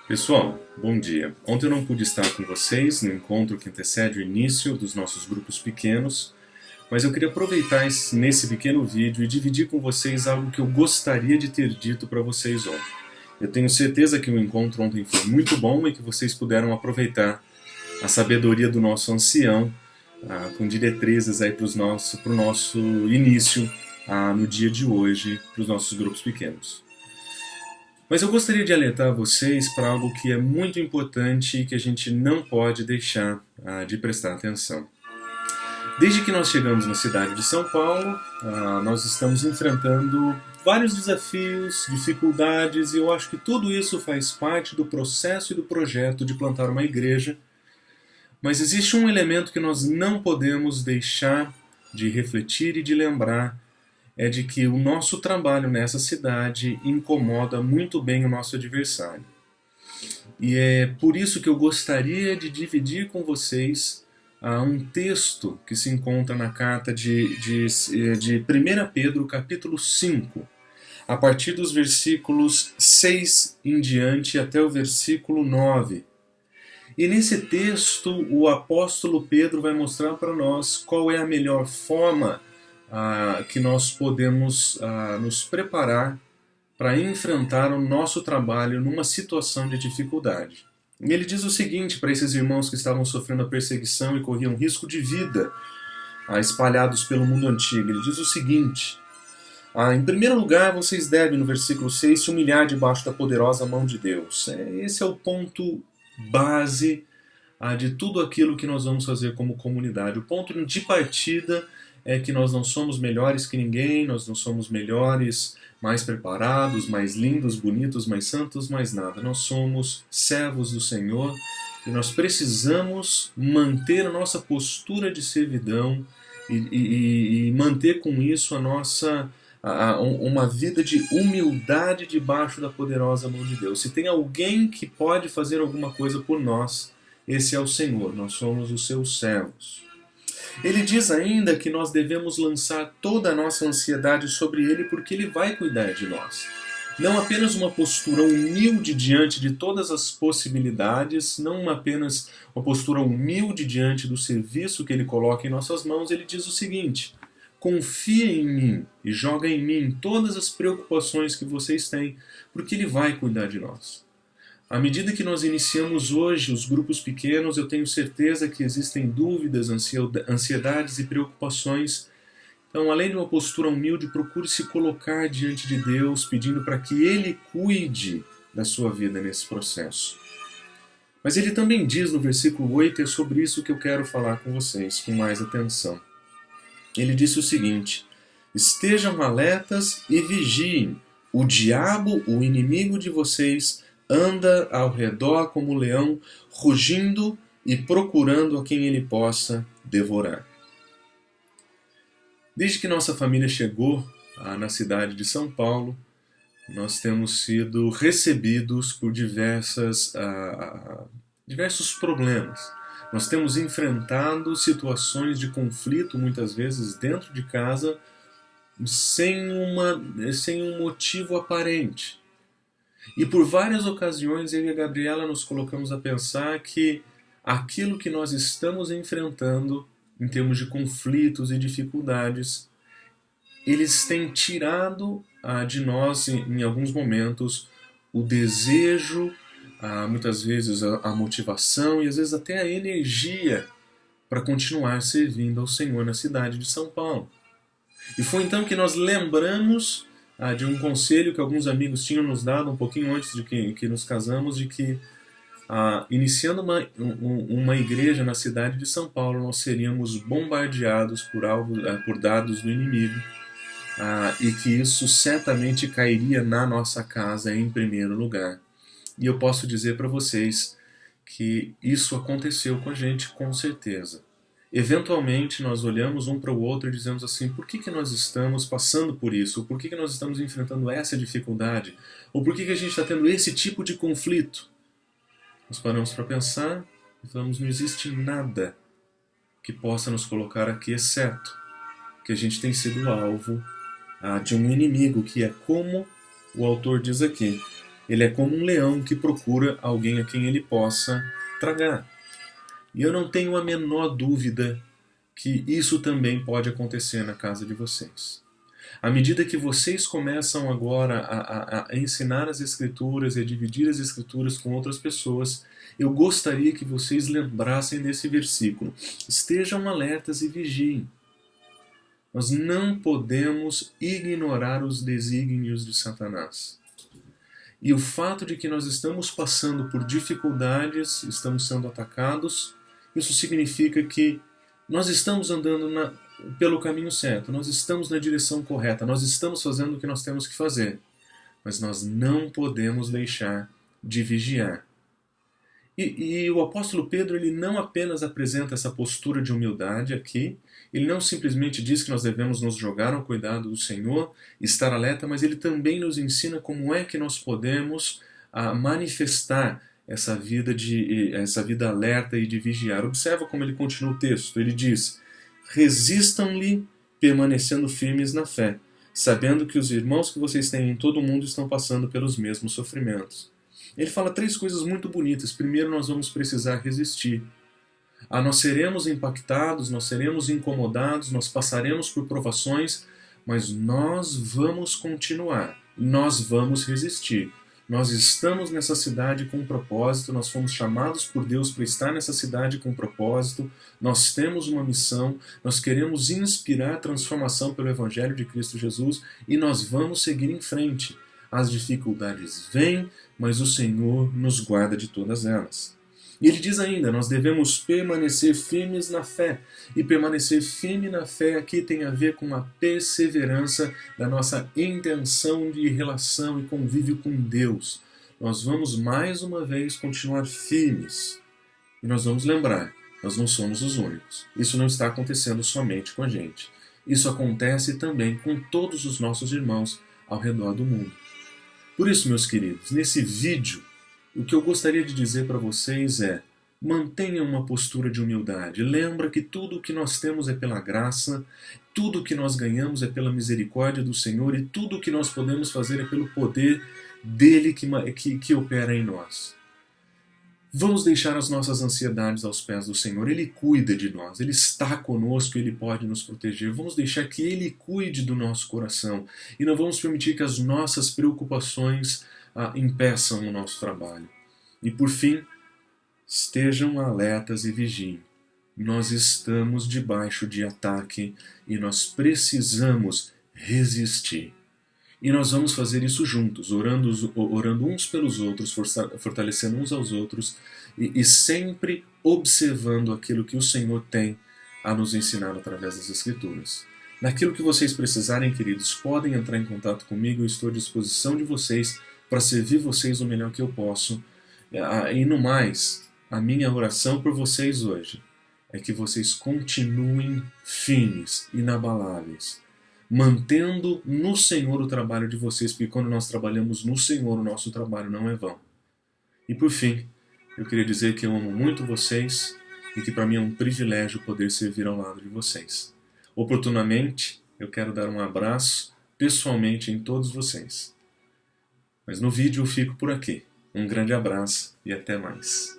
Pessoal, bom dia. Ontem eu não pude estar com vocês no encontro que antecede o início dos nossos grupos pequenos, mas eu queria aproveitar nesse pequeno vídeo e dividir com vocês algo que eu gostaria de ter dito para vocês ontem. Eu tenho certeza que o encontro ontem foi muito bom e que vocês puderam aproveitar a sabedoria do nosso ancião com diretrizes aí para o nosso início no dia de hoje, para os nossos grupos pequenos. Mas eu gostaria de alertar vocês para algo que é muito importante e que a gente não pode deixar de prestar atenção. Desde que nós chegamos na cidade de São Paulo, nós estamos enfrentando vários desafios, dificuldades, e eu acho que tudo isso faz parte do processo e do projeto de plantar uma igreja. Mas existe um elemento que nós não podemos deixar de refletir e de lembrar, é de que o nosso trabalho nessa cidade incomoda muito bem o nosso adversário. E é por isso que eu gostaria de dividir com vocês um texto que se encontra na carta de 1 Pedro, capítulo 5, a partir dos versículos 6 em diante até o versículo 9. E nesse texto, o apóstolo Pedro vai mostrar para nós qual é a melhor forma que nós podemos nos preparar para enfrentar o nosso trabalho numa situação de dificuldade. E ele diz o seguinte para esses irmãos que estavam sofrendo a perseguição e corriam risco de vida, espalhados pelo mundo antigo. Ele diz o seguinte: em primeiro lugar, vocês devem, no versículo 6, se humilhar debaixo da poderosa mão de Deus. Esse é o ponto base de tudo aquilo que nós vamos fazer como comunidade. O ponto de partida é que nós não somos melhores que ninguém, nós não somos melhores, mais preparados, mais lindos, bonitos, mais santos, mais nada. Nós somos servos do Senhor e nós precisamos manter a nossa postura de servidão e manter com isso uma vida de humildade debaixo da poderosa mão de Deus. Se tem alguém que pode fazer alguma coisa por nós, esse é o Senhor, nós somos os seus servos. Ele diz ainda que nós devemos lançar toda a nossa ansiedade sobre Ele porque Ele vai cuidar de nós. Não apenas uma postura humilde diante de todas as possibilidades, não apenas uma postura humilde diante do serviço que Ele coloca em nossas mãos. Ele diz o seguinte: confia em mim e joga em mim todas as preocupações que vocês têm, porque Ele vai cuidar de nós. À medida que nós iniciamos hoje os grupos pequenos, eu tenho certeza que existem dúvidas, ansiedades e preocupações. Então, além de uma postura humilde, procure se colocar diante de Deus, pedindo para que Ele cuide da sua vida nesse processo. Mas ele também diz no versículo 8, é sobre isso que eu quero falar com vocês, com mais atenção. Ele disse o seguinte: estejam alertas e vigiem. O diabo, o inimigo de vocês, anda ao redor como um leão, rugindo e procurando a quem ele possa devorar. Desde que nossa família chegou na cidade de São Paulo, nós temos sido recebidos por diversos problemas. Nós temos enfrentado situações de conflito, muitas vezes dentro de casa, sem um motivo aparente. E por várias ocasiões eu e a Gabriela nos colocamos a pensar que aquilo que nós estamos enfrentando em termos de conflitos e dificuldades, eles têm tirado de nós, em alguns momentos, o desejo, muitas vezes a motivação e às vezes até a energia para continuar servindo ao Senhor na cidade de São Paulo. E foi então que nós lembramos de um conselho que alguns amigos tinham nos dado um pouquinho antes de que nos casamos, de que iniciando uma igreja na cidade de São Paulo, nós seríamos bombardeados por dados do inimigo, e que isso certamente cairia na nossa casa em primeiro lugar. E eu posso dizer para vocês que isso aconteceu com a gente com certeza. Eventualmente nós olhamos um para o outro e dizemos assim: por que nós estamos passando por isso? Ou por que nós estamos enfrentando essa dificuldade? Ou por que a gente está tendo esse tipo de conflito? Nós paramos para pensar e falamos: não existe nada que possa nos colocar aqui, exceto que a gente tem sido alvo de um inimigo que é, como o autor diz aqui, Ele é como um leão que procura alguém a quem ele possa tragar. E eu não tenho a menor dúvida que isso também pode acontecer na casa de vocês. À medida que vocês começam agora a ensinar as Escrituras e a dividir as Escrituras com outras pessoas, eu gostaria que vocês lembrassem desse versículo. Estejam alertas e vigiem. Nós não podemos ignorar os desígnios de Satanás. E o fato de que nós estamos passando por dificuldades, estamos sendo atacados, isso significa que nós estamos andando pelo caminho certo, nós estamos na direção correta, nós estamos fazendo o que nós temos que fazer. Mas nós não podemos deixar de vigiar. E o apóstolo Pedro, ele não apenas apresenta essa postura de humildade aqui, ele não simplesmente diz que nós devemos nos jogar ao cuidado do Senhor, estar alerta, mas ele também nos ensina como é que nós podemos manifestar essa vida alerta e de vigiar. Observa como ele continua o texto. Ele diz: resistam-lhe, permanecendo firmes na fé, sabendo que os irmãos que vocês têm em todo o mundo estão passando pelos mesmos sofrimentos. Ele fala três coisas muito bonitas. Primeiro, nós vamos precisar resistir. Nós seremos impactados, nós seremos incomodados, nós passaremos por provações, mas nós vamos continuar, nós vamos resistir. Nós estamos nessa cidade com um propósito, nós fomos chamados por Deus para estar nessa cidade com um propósito, nós temos uma missão, nós queremos inspirar a transformação pelo Evangelho de Cristo Jesus e nós vamos seguir em frente. As dificuldades vêm, mas o Senhor nos guarda de todas elas. E ele diz ainda, nós devemos permanecer firmes na fé. E permanecer firme na fé aqui tem a ver com a perseverança da nossa intenção de relação e convívio com Deus. Nós vamos mais uma vez continuar firmes. E nós vamos lembrar, nós não somos os únicos. Isso não está acontecendo somente com a gente. Isso acontece também com todos os nossos irmãos ao redor do mundo. Por isso, meus queridos, nesse vídeo, o que eu gostaria de dizer para vocês é: mantenham uma postura de humildade. Lembra que tudo o que nós temos é pela graça, tudo o que nós ganhamos é pela misericórdia do Senhor e tudo o que nós podemos fazer é pelo poder dele que opera em nós. Vamos deixar as nossas ansiedades aos pés do Senhor. Ele cuida de nós, Ele está conosco, Ele pode nos proteger. Vamos deixar que Ele cuide do nosso coração e não vamos permitir que as nossas preocupações impeçam o nosso trabalho. E por fim, estejam alertas e vigiem. Nós estamos debaixo de ataque e nós precisamos resistir. E nós vamos fazer isso juntos, orando uns pelos outros, fortalecendo uns aos outros e sempre observando aquilo que o Senhor tem a nos ensinar através das Escrituras. Naquilo que vocês precisarem, queridos, podem entrar em contato comigo, eu estou à disposição de vocês para servir vocês o melhor que eu posso. E no mais, a minha oração por vocês hoje é que vocês continuem firmes, inabaláveis, mantendo no Senhor o trabalho de vocês, porque quando nós trabalhamos no Senhor, o nosso trabalho não é vão. E por fim, eu queria dizer que eu amo muito vocês e que para mim é um privilégio poder servir ao lado de vocês. Oportunamente, eu quero dar um abraço pessoalmente em todos vocês. Mas no vídeo eu fico por aqui. Um grande abraço e até mais.